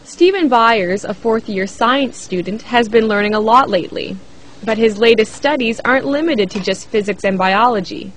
Stephen Byers, a fourth-year science student, has been learning a lot lately. But his latest studies aren't limited to just physics and biology.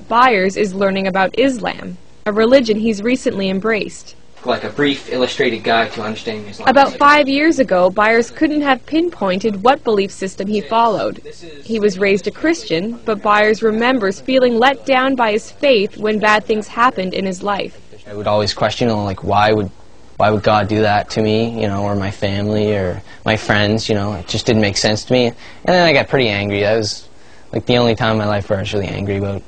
Byers is learning about Islam, a religion he's recently embraced. Like a brief illustrated guide to understanding Islam. About 5 years ago, Byers couldn't have pinpointed what belief system he followed. He was raised a Christian, but Byers remembers feeling let down by his faith when bad things happened in his life. I would always question, like, why would God do that to me, or my family, or my friends, it just didn't make sense to me. And then I got pretty angry. That was, like, the only time in my life where I was really angry about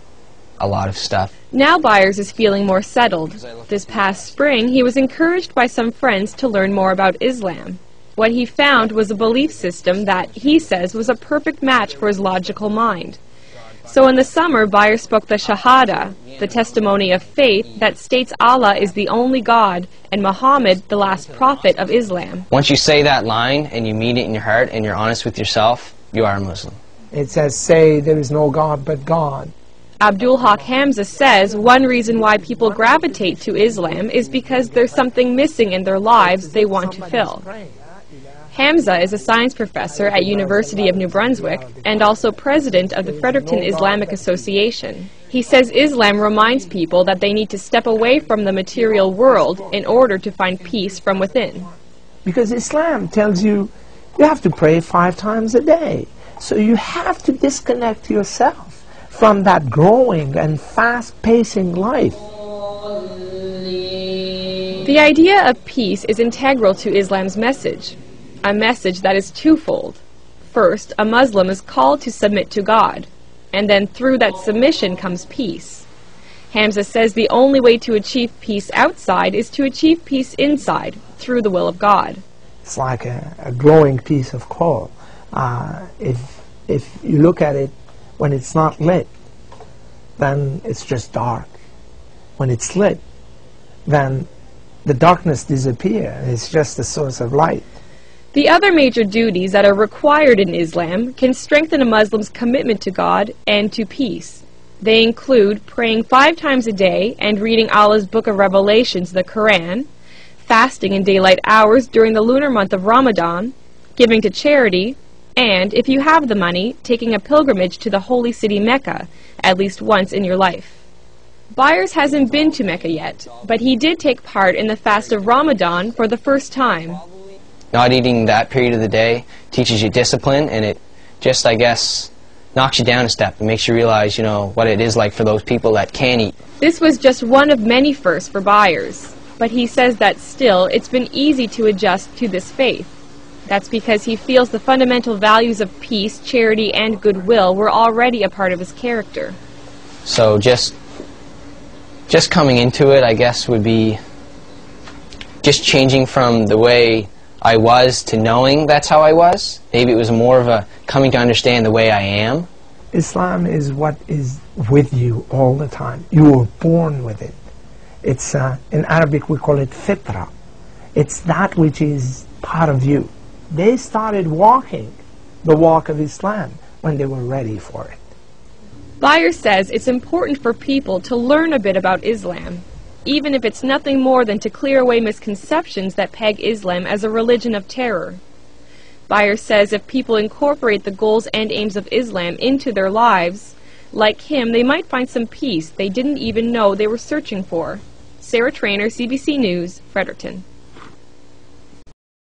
a lot of stuff. Now Byers is feeling more settled. This past spring, he was encouraged by some friends to learn more about Islam. What he found was a belief system that, he says, was a perfect match for his logical mind. So in the summer, Byers spoke the Shahada, the testimony of faith that states Allah is the only God and Muhammad the last prophet of Islam. Once you say that line and you mean it in your heart and you're honest with yourself, you are a Muslim. It says, say there is no God but God. Abdul Haq Hamza says one reason why people gravitate to Islam is because there's something missing in their lives they want to fill. Hamza is a science professor at University of New Brunswick and also president of the Fredericton Islamic Association. He says Islam reminds people that they need to step away from the material world in order to find peace from within. Because Islam tells you have to pray 5 times a day. So you have to disconnect yourself from that growing and fast-pacing life. The idea of peace is integral to Islam's message, a message that is twofold. First, a Muslim is called to submit to God, and then through that submission comes peace. Hamza says the only way to achieve peace outside is to achieve peace inside, through the will of God. It's like a glowing piece of coal. If you look at it when it's not lit, then it's just dark. When it's lit, then the darkness disappears. It's just a source of light. The other major duties that are required in Islam can strengthen a Muslim's commitment to God and to peace. They include praying 5 times a day and reading Allah's Book of Revelations, the Quran, fasting in daylight hours during the lunar month of Ramadan, giving to charity, and, if you have the money, taking a pilgrimage to the holy city Mecca at least once in your life. Byers hasn't been to Mecca yet, but he did take part in the fast of Ramadan for the first time. Not eating that period of the day teaches you discipline, and it just, I guess, knocks you down a step and makes you realize, what it is like for those people that can't eat. This was just one of many firsts for Byers, but he says that still it's been easy to adjust to this faith. That's because he feels the fundamental values of peace, charity, and goodwill were already a part of his character. So just coming into it, I guess, would be just changing from the way I was to knowing that's how I was. Maybe it was more of a coming to understand the way I am. Islam is what is with you all the time. You were born with it. It's, in Arabic we call it fitra. It's that which is part of you. They started walking the walk of Islam when they were ready for it. Byers says it's important for people to learn a bit about Islam, even if it's nothing more than to clear away misconceptions that peg Islam as a religion of terror. Byers says if people incorporate the goals and aims of Islam into their lives, like him, they might find some peace they didn't even know they were searching for. Sarah Trainer, CBC News, Fredericton.